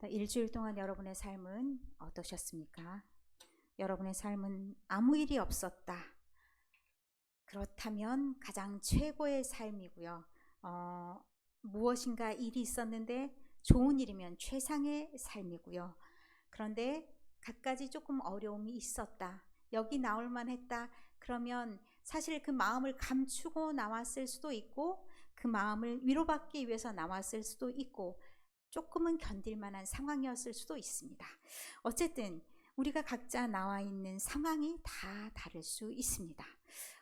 일주일 동안 여러분의 삶은 어떠셨습니까? 여러분의 삶은 아무 일이 없었다. 그렇다면 가장 최고의 삶이고요. 무엇인가 일이 있었는데 좋은 일이면 최상의 삶이고요. 그런데 갖가지 조금 어려움이 있었다. 여기 나올 만했다. 그러면 사실 그 마음을 감추고 나왔을 수도 있고 그 마음을 위로받기 위해서 나왔을 수도 있고 조금은 견딜 만한 상황이었을 수도 있습니다. 어쨌든 우리가 각자 나와 있는 상황이 다 다를 수 있습니다.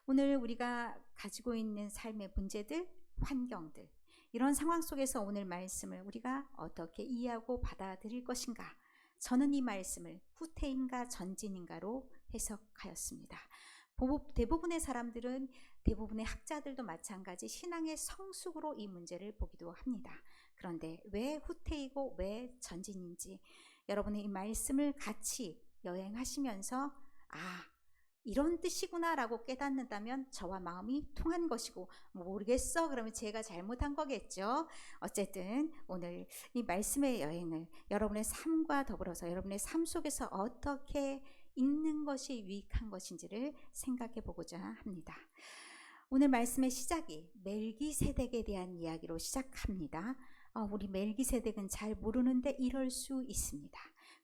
오늘 우리가 가지고 있는 삶의 문제들, 환경들, 이런 상황 속에서 오늘 말씀을 우리가 어떻게 이해하고 받아들일 것인가? 저는 이 말씀을 후퇴인가 전진인가로 해석하였습니다. 대부분의 사람들은, 대부분의 학자들도 마찬가지 신앙의 성숙으로 이 문제를 보기도 합니다. 그런데 왜 후퇴이고 왜 전진인지 여러분의 이 말씀을 같이 여행하시면서 이런 뜻이구나 라고 깨닫는다면 저와 마음이 통한 것이고, 모르겠어 그러면 제가 잘못한 거겠죠. 어쨌든 오늘 이 말씀의 여행을 여러분의 삶과 더불어서 여러분의 삶 속에서 어떻게 읽는 것이 유익한 것인지를 생각해 보고자 합니다. 오늘 말씀의 시작이 멜기세덱에 대한 이야기로 시작합니다. 우리 멜기세덱은 잘 모르는데 이럴 수 있습니다.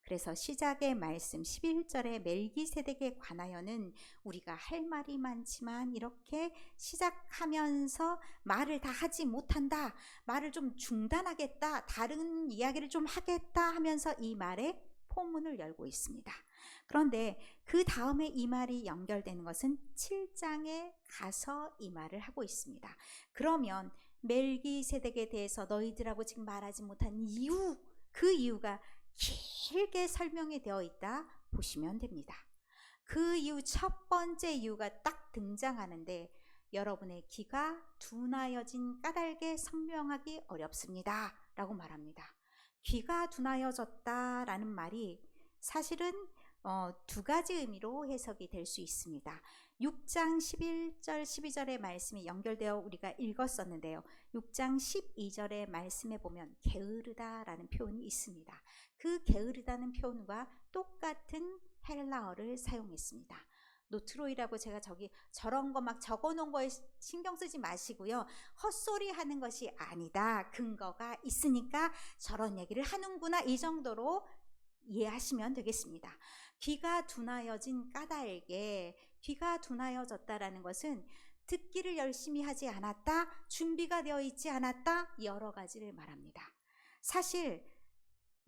그래서 시작의 말씀 11절에 멜기세덱에 관하여는 우리가 할 말이 많지만 이렇게 시작하면서 말을 다 하지 못한다, 말을 좀 중단하겠다, 다른 이야기를 좀 하겠다 하면서 이 말에 포문을 열고 있습니다. 그런데 그 다음에 이 말이 연결되는 것은 7장에 가서 이 말을 하고 있습니다. 그러면 멜기세덱에 대해서 너희들하고 지금 말하지 못한 이유, 그 이유가 길게 설명이 되어 있다 보시면 됩니다. 그 이유, 첫 번째 이유가 딱 등장하는데 여러분의 귀가 둔하여진 까닭에 설명하기 어렵습니다 라고 말합니다. 귀가 둔하여졌다 라는 말이 사실은 두 가지 의미로 해석이 될 수 있습니다. 6장 11절 12절의 말씀이 연결되어 우리가 읽었었는데요. 6장 12절의 말씀에 보면 게으르다 라는 표현이 있습니다. 그 게으르다는 표현과 똑같은 헬라어를 사용했습니다. 노트로이라고 제가 저런 거 막 적어놓은 거에 신경 쓰지 마시고요. 헛소리 하는 것이 아니다. 근거가 있으니까 저런 얘기를 하는구나, 이 정도로 이해하시면 되겠습니다. 귀가 둔하여진 까닭에, 귀가 둔하여졌다라는 것은 듣기를 열심히 하지 않았다, 준비가 되어 있지 않았다, 여러 가지를 말합니다. 사실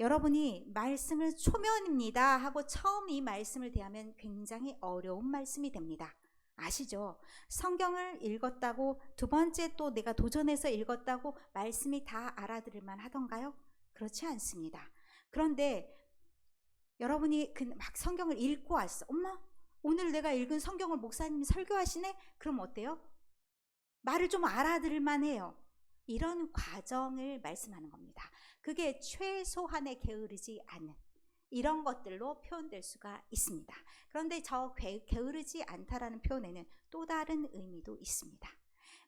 여러분이 말씀을 초면입니다 하고 처음 이 말씀을 대하면 굉장히 어려운 말씀이 됩니다. 아시죠? 성경을 읽었다고 두 번째 또 내가 도전해서 읽었다고 말씀이 다 알아들을만 하던가요? 그렇지 않습니다. 그런데 여러분이 막 성경을 읽고 왔어. 엄마, 오늘 내가 읽은 성경을 목사님이 설교하시네? 그럼 어때요? 말을 좀 알아들을만 해요. 이런 과정을 말씀하는 겁니다. 그게 최소한의 게으르지 않은 이런 것들로 표현될 수가 있습니다. 그런데 저 게으르지 않다라는 표현에는 또 다른 의미도 있습니다.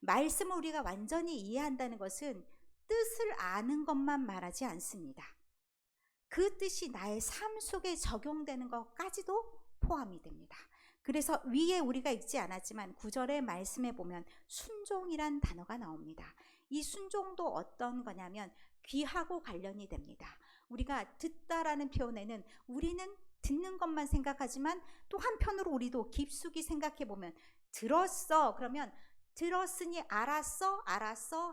말씀을 우리가 완전히 이해한다는 것은 뜻을 아는 것만 말하지 않습니다. 그 뜻이 나의 삶 속에 적용되는 것까지도 포함이 됩니다. 그래서 위에 우리가 읽지 않았지만 9절의 말씀에 보면 순종이란 단어가 나옵니다. 이 순종도 어떤 거냐면 귀하고 관련이 됩니다. 우리가 듣다라는 표현에는 우리는 듣는 것만 생각하지만 또 한편으로 우리도 깊숙이 생각해 보면 들었어, 그러면 들었으니 알았어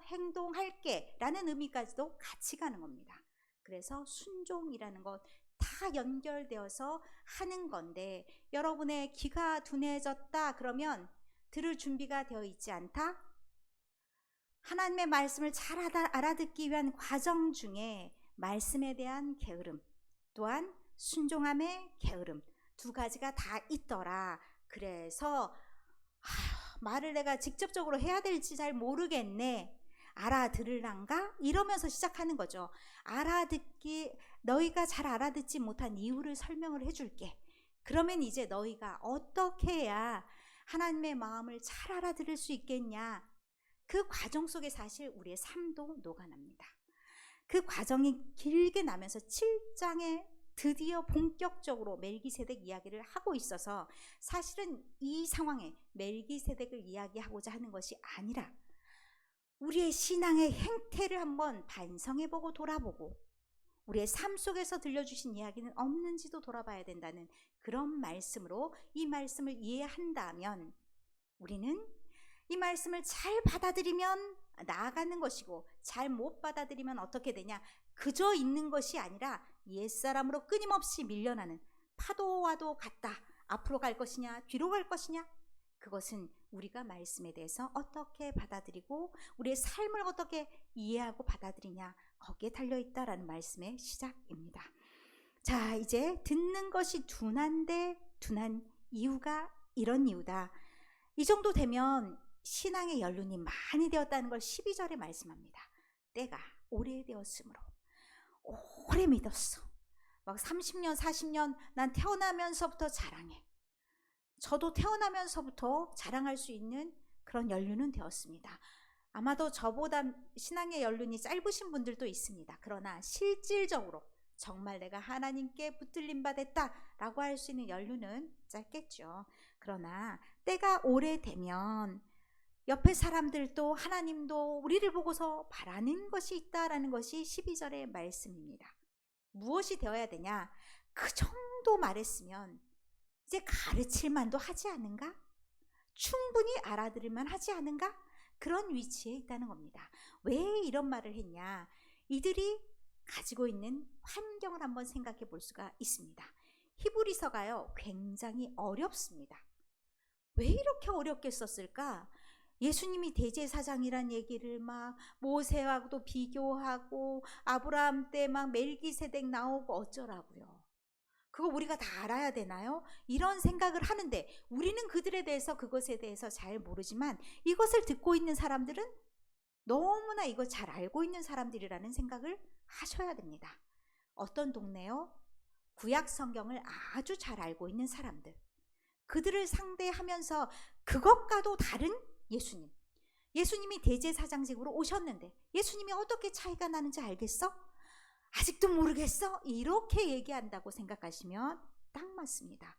행동할게 라는 의미까지도 같이 가는 겁니다. 그래서 순종이라는 것 다 연결되어서 하는 건데, 여러분의 귀가 둔해졌다 그러면 들을 준비가 되어 있지 않다? 하나님의 말씀을 잘 알아듣기 위한 과정 중에 말씀에 대한 게으름, 또한 순종함의 게으름, 두 가지가 다 있더라. 그래서 말을 내가 직접적으로 해야 될지 잘 모르겠네, 알아들을란가? 이러면서 시작하는 거죠. 너희가 잘 알아듣지 못한 이유를 설명을 해줄게. 그러면 이제 너희가 어떻게 해야 하나님의 마음을 잘 알아들을 수 있겠냐? 그 과정 속에 사실 우리의 삶도 녹아납니다. 그 과정이 길게 나면서 7장에 드디어 본격적으로 멜기세덱 이야기를 하고 있어서 사실은 이 상황에 멜기세덱을 이야기하고자 하는 것이 아니라 우리의 신앙의 행태를 한번 반성해보고 돌아보고 우리의 삶 속에서 들려주신 이야기는 없는지도 돌아봐야 된다는 그런 말씀으로 이 말씀을 이해한다면 우리는 이 말씀을 잘 받아들이면 나아가는 것이고 잘 못 받아들이면 어떻게 되냐? 그저 있는 것이 아니라 옛사람으로 끊임없이 밀려나는 파도와도 같다. 앞으로 갈 것이냐 뒤로 갈 것이냐? 그것은 우리가 말씀에 대해서 어떻게 받아들이고 우리의 삶을 어떻게 이해하고 받아들이냐 거기에 달려있다라는 말씀의 시작입니다. 자, 이제 듣는 것이 둔한데 둔한 이유가 이런 이유다. 이 정도 되면 신앙의 연륜이 많이 되었다는 걸 12절에 말씀합니다. 때가 오래되었으므로 오래 믿었어. 막 30년 40년 난 태어나면서부터 자랑해. 저도 태어나면서부터 자랑할 수 있는 그런 연륜은 되었습니다. 아마도 저보다 신앙의 연륜이 짧으신 분들도 있습니다. 그러나 실질적으로 정말 내가 하나님께 붙들림 받았다라고 할 수 있는 연륜은 짧겠죠. 그러나 때가 오래되면 옆에 사람들도 하나님도 우리를 보고서 바라는 것이 있다라는 것이 12절의 말씀입니다. 무엇이 되어야 되냐? 그 정도 말했으면 이제 가르칠 만도 하지 않은가? 충분히 알아들을만 하지 않은가? 그런 위치에 있다는 겁니다. 왜 이런 말을 했냐? 이들이 가지고 있는 환경을 한번 생각해 볼 수가 있습니다. 히브리서가요 굉장히 어렵습니다. 왜 이렇게 어렵게 썼을까? 예수님이 대제사장이란 얘기를 막 모세하고도 비교하고 아브라함 때 막 멜기세덱 나오고 어쩌라고요. 그거 우리가 다 알아야 되나요? 이런 생각을 하는데 우리는 그들에 대해서 그것에 대해서 잘 모르지만 이것을 듣고 있는 사람들은 너무나 이거 잘 알고 있는 사람들이라는 생각을 하셔야 됩니다. 어떤 동네요? 구약 성경을 아주 잘 알고 있는 사람들. 그들을 상대하면서 그것과도 다른 예수님. 예수님이 대제사장직으로 오셨는데 예수님이 어떻게 차이가 나는지 알겠어? 아직도 모르겠어? 이렇게 얘기한다고 생각하시면 딱 맞습니다.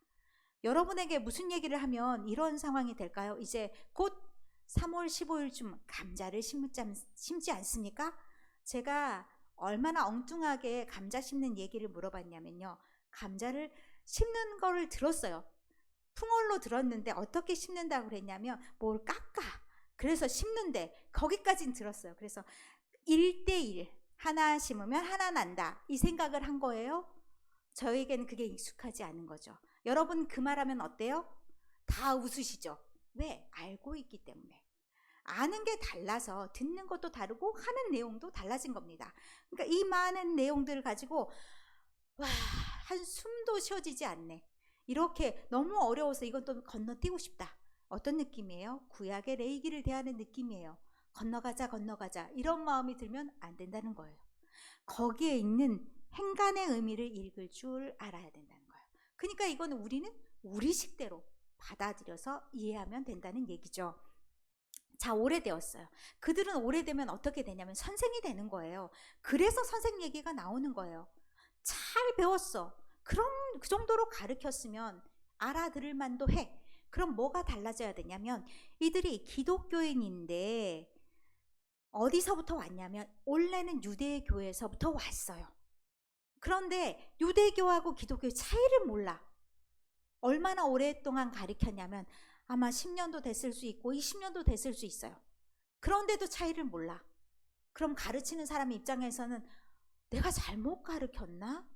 여러분에게 무슨 얘기를 하면 이런 상황이 될까요? 이제 곧 3월 15일쯤 감자를 심지 않습니까? 제가 얼마나 엉뚱하게 감자 심는 얘기를 물어봤냐면요. 감자를 심는 거를 들었어요. 풍월로 들었는데 어떻게 심는다고 그랬냐면 뭘 깎아. 그래서 심는데 거기까지는 들었어요. 그래서 1대1 하나 심으면 하나 난다. 이 생각을 한 거예요. 저에게는 그게 익숙하지 않은 거죠. 여러분 그 말하면 어때요? 다 웃으시죠? 왜? 알고 있기 때문에. 아는 게 달라서 듣는 것도 다르고 하는 내용도 달라진 겁니다. 그러니까 이 많은 내용들을 가지고 와, 한숨도 쉬어지지 않네. 이렇게 너무 어려워서 이건 또 건너뛰고 싶다. 어떤 느낌이에요? 구약의 레위기를 대하는 느낌이에요. 건너가자 이런 마음이 들면 안 된다는 거예요. 거기에 있는 행간의 의미를 읽을 줄 알아야 된다는 거예요. 그러니까 이거는 우리는 우리 식대로 받아들여서 이해하면 된다는 얘기죠. 자, 오래되었어요. 그들은 오래되면 어떻게 되냐면 선생이 되는 거예요. 그래서 선생 얘기가 나오는 거예요. 잘 배웠어. 그럼 그 정도로 가르쳤으면 알아들을 만도 해. 그럼 뭐가 달라져야 되냐면 이들이 기독교인인데 어디서부터 왔냐면 원래는 유대교에서부터 왔어요. 그런데 유대교하고 기독교의 차이를 몰라. 얼마나 오랫동안 가르쳤냐면 아마 10년도 됐을 수 있고 20년도 됐을 수 있어요. 그런데도 차이를 몰라. 그럼 가르치는 사람 입장에서는 내가 잘못 가르쳤나?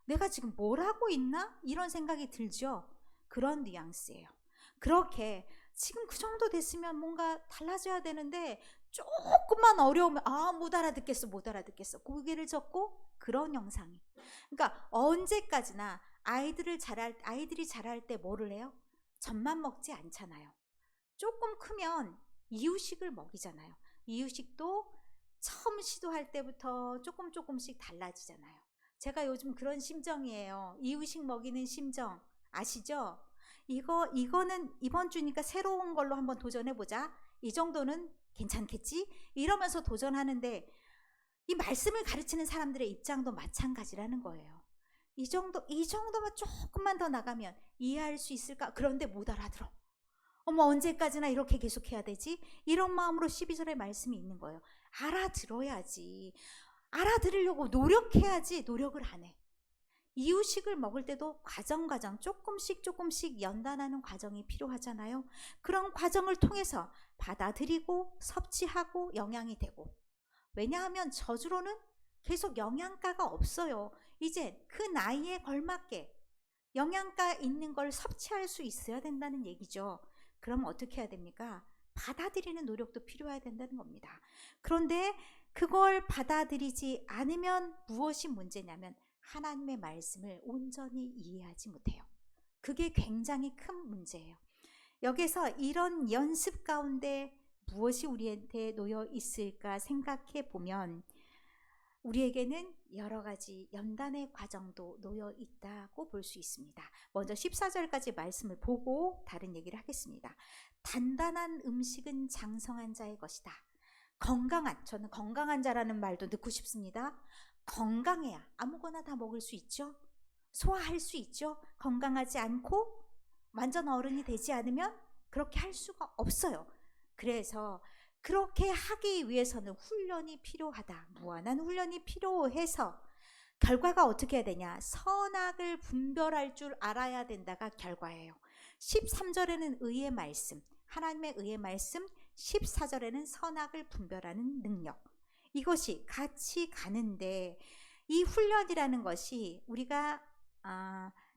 내가 지금 뭘 하고 있나? 이런 생각이 들죠. 그런 뉘앙스예요. 그렇게 지금 그 정도 됐으면 뭔가 달라져야 되는데 조금만 어려우면 못 알아듣겠어. 고개를 젓고 그런 형상이. 그러니까 언제까지나 아이들이 자랄 때 뭐를 해요? 젖만 먹지 않잖아요. 조금 크면 이유식을 먹이잖아요. 이유식도 처음 시도할 때부터 조금씩 달라지잖아요. 제가 요즘 그런 심정이에요. 이유식 먹이는 심정 아시죠? 이거는 이번 주니까 새로운 걸로 한번 도전해보자. 이 정도는 괜찮겠지? 이러면서 도전하는데 이 말씀을 가르치는 사람들의 입장도 마찬가지라는 거예요. 이 정도만 조금만 더 나가면 이해할 수 있을까? 그런데 못 알아들어. 어머, 언제까지나 이렇게 계속해야 되지? 이런 마음으로 12절의 말씀이 있는 거예요. 알아들어야지. 알아들으려고 노력해야지 노력을 안 해. 이유식을 먹을 때도 과정 조금씩 연단하는 과정이 필요하잖아요. 그런 과정을 통해서 받아들이고 섭취하고 영양이 되고, 왜냐하면 저주로는 계속 영양가가 없어요. 이제 그 나이에 걸맞게 영양가 있는 걸 섭취할 수 있어야 된다는 얘기죠. 그럼 어떻게 해야 됩니까? 받아들이는 노력도 필요해야 된다는 겁니다. 그런데 그걸 받아들이지 않으면 무엇이 문제냐면 하나님의 말씀을 온전히 이해하지 못해요. 그게 굉장히 큰 문제예요. 여기서 이런 연습 가운데 무엇이 우리한테 놓여 있을까 생각해 보면 우리에게는 여러 가지 연단의 과정도 놓여 있다고 볼 수 있습니다. 먼저 14절까지 말씀을 보고 다른 얘기를 하겠습니다. 단단한 음식은 장성한 자의 것이다. 저는 건강한 자라는 말도 넣고 싶습니다. 건강해야 아무거나 다 먹을 수 있죠. 소화할 수 있죠. 건강하지 않고 완전 어른이 되지 않으면 그렇게 할 수가 없어요. 그래서 그렇게 하기 위해서는 훈련이 필요하다. 무한한 훈련이 필요해서 결과가 어떻게 해야 되냐? 선악을 분별할 줄 알아야 된다가 결과예요. 13절에는 의의 말씀, 하나님의 의의 말씀, 14절에는 선악을 분별하는 능력. 이것이 같이 가는데 이 훈련이라는 것이 우리가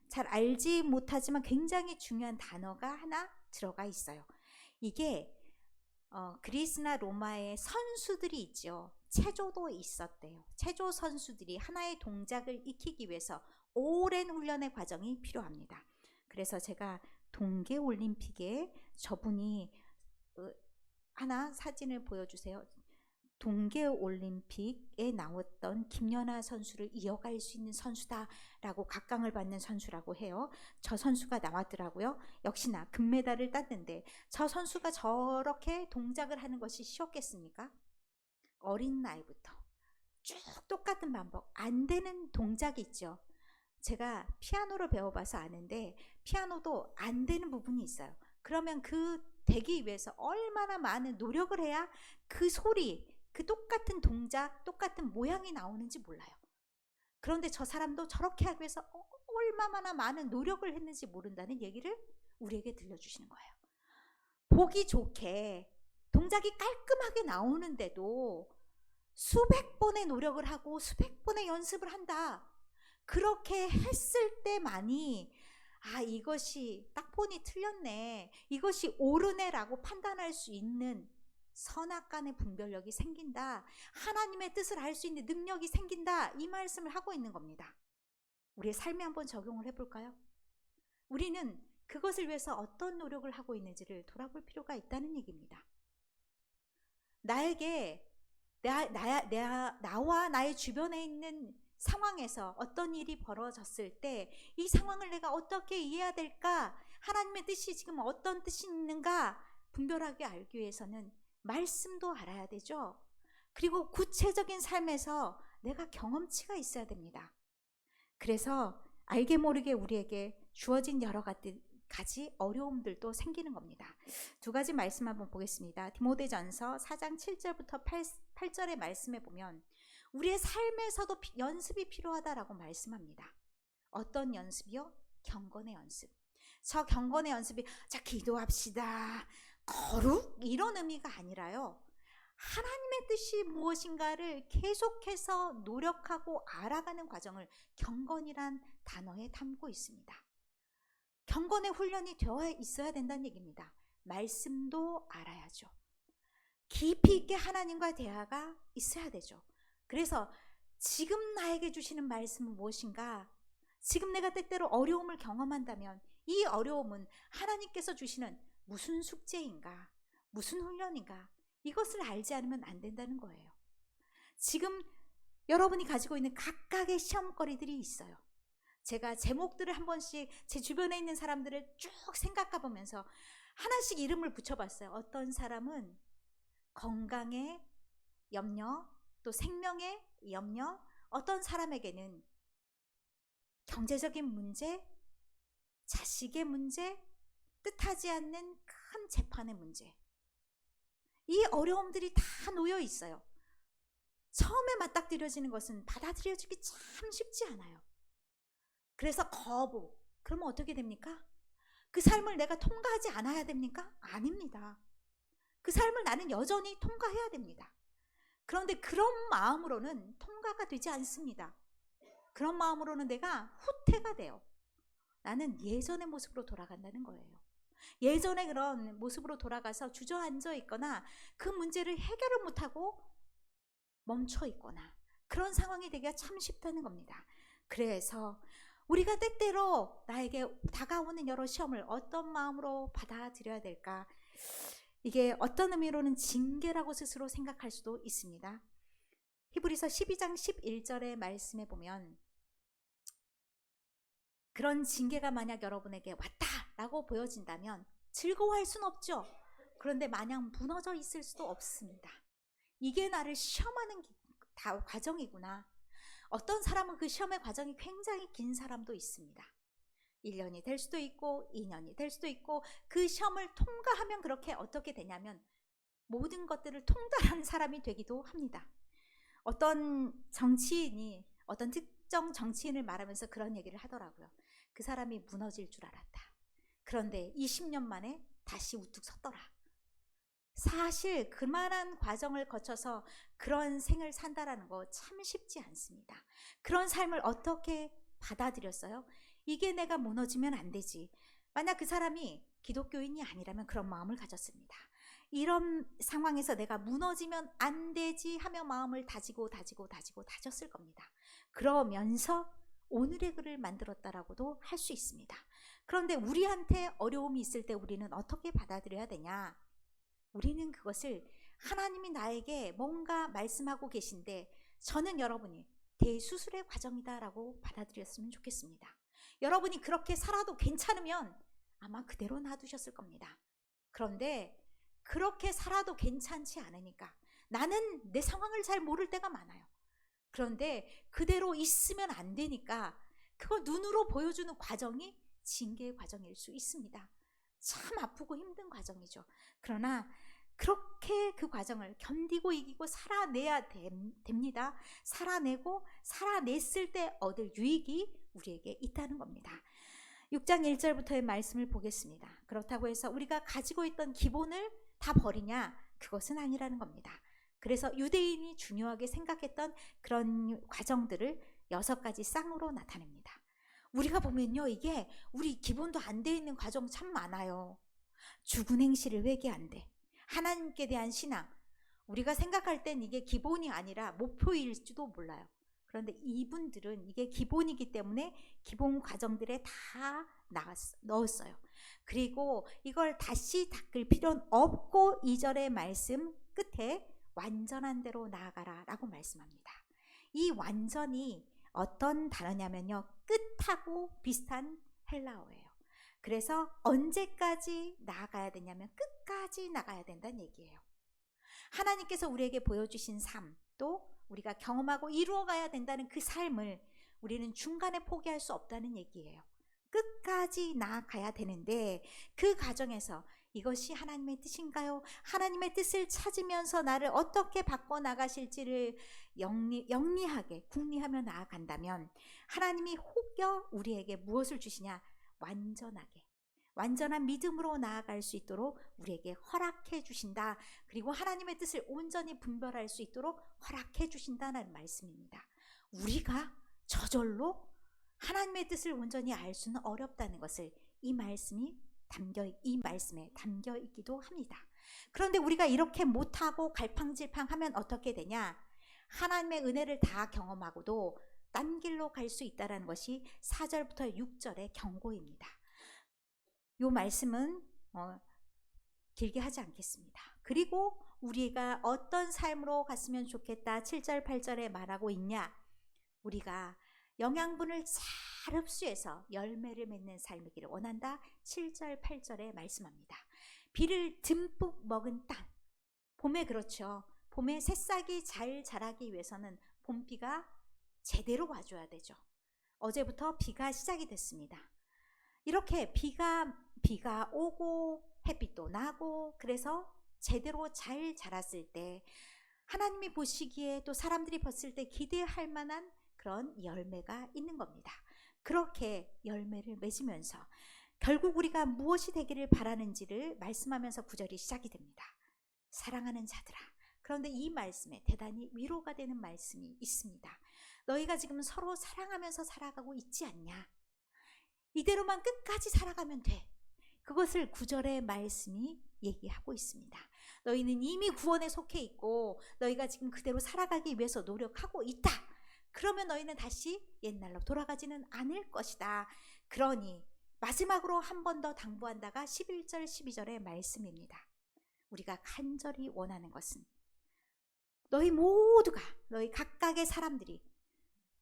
잘 알지 못하지만 굉장히 중요한 단어가 하나 들어가 있어요. 이게 그리스나 로마의 선수들이 있죠. 체조도 있었대요. 체조 선수들이 하나의 동작을 익히기 위해서 오랜 훈련의 과정이 필요합니다. 그래서 제가 동계올림픽에 저분이 하나 사진을 보여주세요. 동계올림픽에 나왔던 김연아 선수를 이어갈 수 있는 선수다라고 각광을 받는 선수라고 해요. 저 선수가 나왔더라고요. 역시나 금메달을 땄는데 저 선수가 저렇게 동작을 하는 것이 쉬웠겠습니까? 어린 나이부터 쭉 똑같은 반복, 안 되는 동작이 있죠. 제가 피아노를 배워봐서 아는데 피아노도 안 되는 부분이 있어요. 그러면 그 되기 위해서 얼마나 많은 노력을 해야 그 소리, 그 똑같은 동작, 똑같은 모양이 나오는지 몰라요. 그런데 저 사람도 저렇게 하기 위해서 얼마나 많은 노력을 했는지 모른다는 얘기를 우리에게 들려주시는 거예요. 보기 좋게 동작이 깔끔하게 나오는데도 수백 번의 노력을 하고 수백 번의 연습을 한다. 그렇게 했을 때만이 이것이 딱 보니 틀렸네, 이것이 옳으네 라고 판단할 수 있는 선악간의 분별력이 생긴다. 하나님의 뜻을 알 수 있는 능력이 생긴다. 이 말씀을 하고 있는 겁니다. 우리의 삶에 한번 적용을 해볼까요? 우리는 그것을 위해서 어떤 노력을 하고 있는지를 돌아볼 필요가 있다는 얘기입니다. 나에게 나와 나의 주변에 있는 상황에서 어떤 일이 벌어졌을 때 이 상황을 내가 어떻게 이해해야 될까? 하나님의 뜻이 지금 어떤 뜻이 있는가? 분별하게 알기 위해서는 말씀도 알아야 되죠. 그리고 구체적인 삶에서 내가 경험치가 있어야 됩니다. 그래서 알게 모르게 우리에게 주어진 여러 가지 어려움들도 생기는 겁니다. 두 가지 말씀 한번 보겠습니다. 디모데전서 4장 7절부터 8절의 말씀에 보면 우리의 삶에서도 연습이 필요하다라고 말씀합니다. 어떤 연습이요? 경건의 연습. 저 경건의 연습이 자 기도합시다, 거룩 이런 의미가 아니라요. 하나님의 뜻이 무엇인가를 계속해서 노력하고 알아가는 과정을 경건이란 단어에 담고 있습니다. 경건의 훈련이 되어 있어야 된다는 얘기입니다. 말씀도 알아야죠. 깊이 있게 하나님과 대화가 있어야 되죠. 그래서 지금 나에게 주시는 말씀은 무엇인가? 지금 내가 때때로 어려움을 경험한다면 이 어려움은 하나님께서 주시는 무슨 숙제인가? 무슨 훈련인가? 이것을 알지 않으면 안 된다는 거예요. 지금 여러분이 가지고 있는 각각의 시험거리들이 있어요. 제가 제목들을 한 번씩 제 주변에 있는 사람들을 쭉 생각해 보면서 하나씩 이름을 붙여봤어요. 어떤 사람은 건강에 염려, 또 생명의 염려, 어떤 사람에게는 경제적인 문제, 자식의 문제, 뜻하지 않는 큰 재판의 문제, 이 어려움들이 다 놓여 있어요. 처음에 맞닥뜨려지는 것은 받아들여지기 참 쉽지 않아요. 그래서 거부. 그러면 어떻게 됩니까? 그 삶을 내가 통과하지 않아야 됩니까? 아닙니다. 그 삶을 나는 여전히 통과해야 됩니다. 그런데 그런 마음으로는 통과가 되지 않습니다. 그런 마음으로는 내가 후퇴가 돼요. 나는 예전의 모습으로 돌아간다는 거예요. 예전의 그런 모습으로 돌아가서 주저앉아 있거나 그 문제를 해결을 못하고 멈춰 있거나 그런 상황이 되기가 참 쉽다는 겁니다. 그래서 우리가 때때로 나에게 다가오는 여러 시험을 어떤 마음으로 받아들여야 될까? 이게 어떤 의미로는 징계라고 스스로 생각할 수도 있습니다. 히브리서 12장 11절의 말씀에 보면 그런 징계가 만약 여러분에게 왔다라고 보여진다면 즐거워할 수는 없죠. 그런데 마냥 무너져 있을 수도 없습니다. 이게 나를 시험하는 과정이구나. 어떤 사람은 그 시험의 과정이 굉장히 긴 사람도 있습니다. 1년이 될 수도 있고 2년이 될 수도 있고 그 시험을 통과하면 그렇게 어떻게 되냐면 모든 것들을 통달하는 사람이 되기도 합니다. 어떤 정치인이 어떤 특정 정치인을 말하면서 그런 얘기를 하더라고요. 그 사람이 무너질 줄 알았다. 그런데 20년 만에 다시 우뚝 섰더라. 사실 그만한 과정을 거쳐서 그런 생을 산다라는 거 참 쉽지 않습니다. 그런 삶을 어떻게 받아들였어요? 이게 내가 무너지면 안 되지. 만약 그 사람이 기독교인이 아니라면 그런 마음을 가졌습니다. 이런 상황에서 내가 무너지면 안 되지 하며 마음을 다졌을 겁니다. 그러면서 오늘의 글을 만들었다라고도 할 수 있습니다. 그런데 우리한테 어려움이 있을 때 우리는 어떻게 받아들여야 되냐? 우리는 그것을 하나님이 나에게 뭔가 말씀하고 계신데 저는 여러분이 대수술의 과정이다라고 받아들였으면 좋겠습니다. 여러분이 그렇게 살아도 괜찮으면 아마 그대로 놔두셨을 겁니다. 그런데 그렇게 살아도 괜찮지 않으니까 나는 내 상황을 잘 모를 때가 많아요. 그런데 그대로 있으면 안 되니까 그걸 눈으로 보여주는 과정이 징계의 과정일 수 있습니다. 참 아프고 힘든 과정이죠. 그러나 그렇게 그 과정을 견디고 이기고 살아내야 됩니다. 살아내고 살아냈을 때 얻을 유익이 우리에게 있다는 겁니다. 6장 1절부터의 말씀을 보겠습니다. 그렇다고 해서 우리가 가지고 있던 기본을 다 버리냐? 그것은 아니라는 겁니다. 그래서 유대인이 중요하게 생각했던 그런 과정들을 6가지 쌍으로 나타냅니다. 우리가 보면요, 이게 우리 기본도 안 돼 있는 과정 참 많아요. 죽은 행실을 회개한대. 하나님께 대한 신앙. 우리가 생각할 땐 이게 기본이 아니라 목표일지도 몰라요. 그런데 이분들은 이게 기본이기 때문에 기본 과정들에 다 넣었어요. 그리고 이걸 다시 닦을 필요는 없고 2절의 말씀 끝에 완전한 대로 나아가라 라고 말씀합니다. 이 완전이 어떤 단어냐면요, 끝하고 비슷한 헬라어예요. 그래서 언제까지 나아가야 되냐면 끝까지 나가야 된다는 얘기예요. 하나님께서 우리에게 보여주신 삶, 또 우리가 경험하고 이루어가야 된다는 그 삶을 우리는 중간에 포기할 수 없다는 얘기예요. 끝까지 나아가야 되는데 그 과정에서 이것이 하나님의 뜻인가요? 하나님의 뜻을 찾으면서 나를 어떻게 바꿔나가실지를 영리하게 궁리하며 나아간다면 하나님이 혹여 우리에게 무엇을 주시냐? 완전한 믿음으로 나아갈 수 있도록 우리에게 허락해 주신다. 그리고 하나님의 뜻을 온전히 분별할 수 있도록 허락해 주신다는 말씀입니다. 우리가 저절로 하나님의 뜻을 온전히 알 수는 어렵다는 것을 이 말씀에 담겨 있기도 합니다. 그런데 우리가 이렇게 못하고 갈팡질팡하면 어떻게 되냐? 하나님의 은혜를 다 경험하고도 딴 길로 갈 수 있다는 것이 4절부터 6절의 경고입니다. 이 말씀은 길게 하지 않겠습니다. 그리고 우리가 어떤 삶으로 갔으면 좋겠다 7절 8절에 말하고 있냐? 우리가 영양분을 잘 흡수해서 열매를 맺는 삶이기를 원한다 7절 8절에 말씀합니다. 비를 듬뿍 먹은 땅, 봄에 그렇죠. 봄에 새싹이 잘 자라기 위해서는 봄비가 제대로 와줘야 되죠. 어제부터 비가 시작이 됐습니다. 이렇게 비가 오고 햇빛도 나고 그래서 제대로 잘 자랐을 때 하나님이 보시기에 또 사람들이 봤을 때 기대할 만한 그런 열매가 있는 겁니다. 그렇게 열매를 맺으면서 결국 우리가 무엇이 되기를 바라는지를 말씀하면서 구절이 시작이 됩니다. 사랑하는 자들아. 그런데 이 말씀에 대단히 위로가 되는 말씀이 있습니다. 너희가 지금 서로 사랑하면서 살아가고 있지 않냐? 이대로만 끝까지 살아가면 돼. 그것을 9절의 말씀이 얘기하고 있습니다. 너희는 이미 구원에 속해 있고 너희가 지금 그대로 살아가기 위해서 노력하고 있다. 그러면 너희는 다시 옛날로 돌아가지는 않을 것이다. 그러니 마지막으로 한 번 더 당부한다가 11절 12절의 말씀입니다. 우리가 간절히 원하는 것은 너희 모두가 너희 각각의 사람들이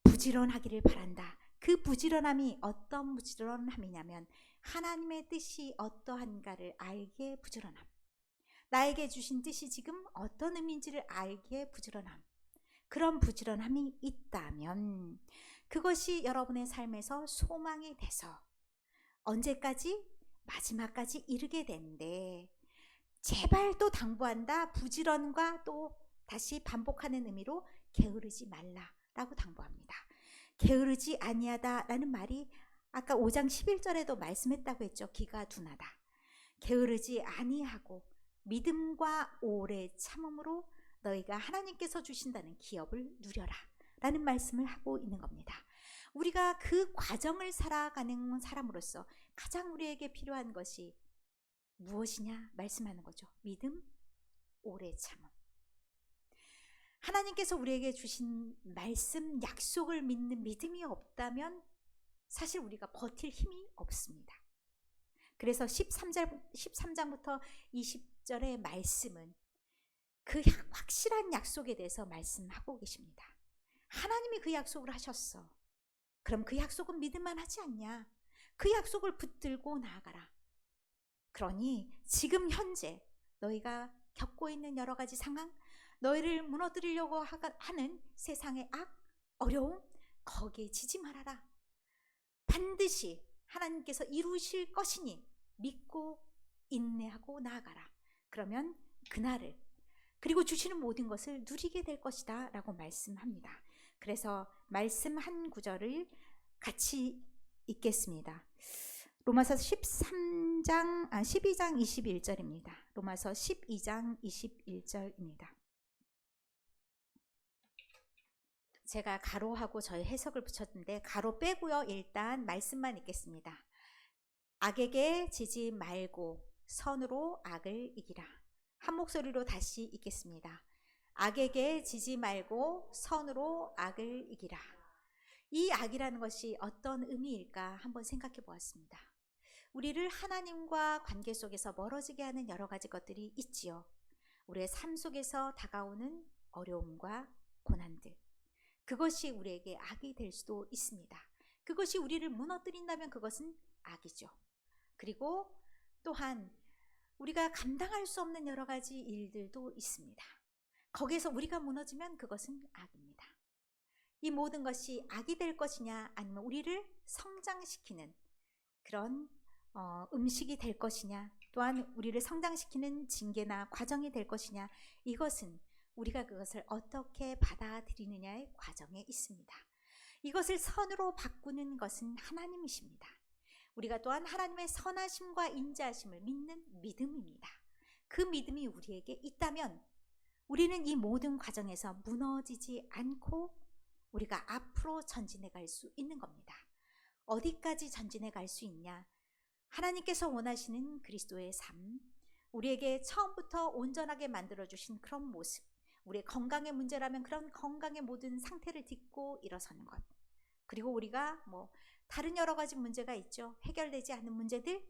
부지런하기를 바란다. 그 부지런함이 어떤 부지런함이냐면 하나님의 뜻이 어떠한가를 알기에 부지런함. 나에게 주신 뜻이 지금 어떤 의미인지를 알기에 부지런함. 그런 부지런함이 있다면 그것이 여러분의 삶에서 소망이 돼서 언제까지? 마지막까지 이르게 되는데 제발 또 당부한다. 부지런과 또 다시 반복하는 의미로 게으르지 말라라고 당부합니다. 게으르지 아니하다라는 말이 아까 5장 11절에도 말씀했다고 했죠. 기가 둔하다. 게으르지 아니하고 믿음과 오래 참음으로 너희가 하나님께서 주신다는 기업을 누려라 라는 말씀을 하고 있는 겁니다. 우리가 그 과정을 살아가는 사람으로서 가장 우리에게 필요한 것이 무엇이냐 말씀하는 거죠. 믿음, 오래 참음. 하나님께서 우리에게 주신 말씀, 약속을 믿는 믿음이 없다면 사실 우리가 버틸 힘이 없습니다. 그래서 13장부터 20절의 말씀은 그 확실한 약속에 대해서 말씀하고 계십니다. 하나님이 그 약속을 하셨어. 그럼 그 약속은 믿을만 하지 않냐? 그 약속을 붙들고 나아가라. 그러니 지금 현재 너희가 겪고 있는 여러 가지 상황, 너희를 무너뜨리려고 하는 세상의 악, 어려움, 거기에 지지 말아라. 반드시 하나님께서 이루실 것이니 믿고 인내하고 나아가라. 그러면 그날을 그리고 주시는 모든 것을 누리게 될 것이다 라고 말씀합니다. 그래서 말씀 한 구절을 같이 읽겠습니다. 로마서 12장 21절입니다. 로마서 12장 21절입니다. 제가 가로하고 저희 해석을 붙였는데 가로 빼고요. 일단 말씀만 읽겠습니다. 악에게 지지 말고 선으로 악을 이기라. 한 목소리로 다시 읽겠습니다. 악에게 지지 말고 선으로 악을 이기라. 이 악이라는 것이 어떤 의미일까 한번 생각해 보았습니다. 우리를 하나님과 관계 속에서 멀어지게 하는 여러 가지 것들이 있지요. 우리의 삶 속에서 다가오는 어려움과 고난들. 그것이 우리에게 악이 될 수도 있습니다. 그것이 우리를 무너뜨린다면 그것은 악이죠. 그리고 또한 우리가 감당할 수 없는 여러 가지 일들도 있습니다. 거기에서 우리가 무너지면 그것은 악입니다. 이 모든 것이 악이 될 것이냐 아니면 우리를 성장시키는 그런 음식이 될 것이냐 또한 우리를 성장시키는 징계나 과정이 될 것이냐 이것은 우리가 그것을 어떻게 받아들이느냐의 과정에 있습니다. 이것을 선으로 바꾸는 것은 하나님이십니다. 우리가 또한 하나님의 선하심과 인자하심을 믿는 믿음입니다. 그 믿음이 우리에게 있다면 우리는 이 모든 과정에서 무너지지 않고 우리가 앞으로 전진해 갈 수 있는 겁니다. 어디까지 전진해 갈 수 있냐? 하나님께서 원하시는 그리스도의 삶, 우리에게 처음부터 온전하게 만들어주신 그런 모습, 우리의 건강의 문제라면 그런 건강의 모든 상태를 딛고 일어서는 것, 그리고 우리가 다른 여러 가지 문제가 있죠. 해결되지 않는 문제들,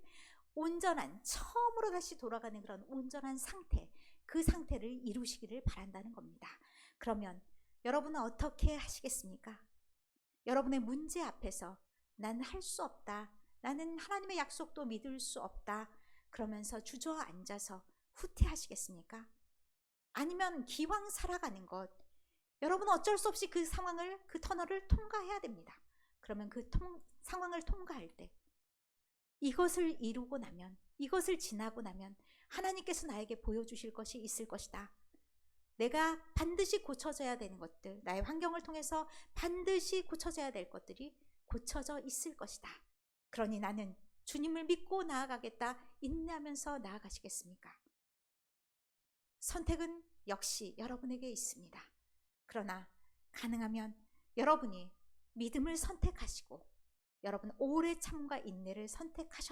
온전한 처음으로 다시 돌아가는 그런 온전한 상태, 그 상태를 이루시기를 바란다는 겁니다. 그러면 여러분은 어떻게 하시겠습니까? 여러분의 문제 앞에서 난 할 수 없다, 나는 하나님의 약속도 믿을 수 없다 그러면서 주저앉아서 후퇴하시겠습니까? 아니면 기왕 살아가는 것, 여러분 어쩔 수 없이 그 상황을, 그 터널을 통과해야 됩니다. 그러면 그 상황을 통과할 때 이것을 이루고 나면, 이것을 지나고 나면 하나님께서 나에게 보여주실 것이 있을 것이다. 내가 반드시 고쳐져야 되는 것들, 나의 환경을 통해서 반드시 고쳐져야 될 것들이 고쳐져 있을 것이다. 그러니 나는 주님을 믿고 나아가겠다. 인내하면서 나아가시겠습니까? 선택은 역시 여러분에게 있습니다. 그러나 가능하면 여러분이 믿음을 선택하시고 여러분 오래 참과 인내를 선택하셨습니다.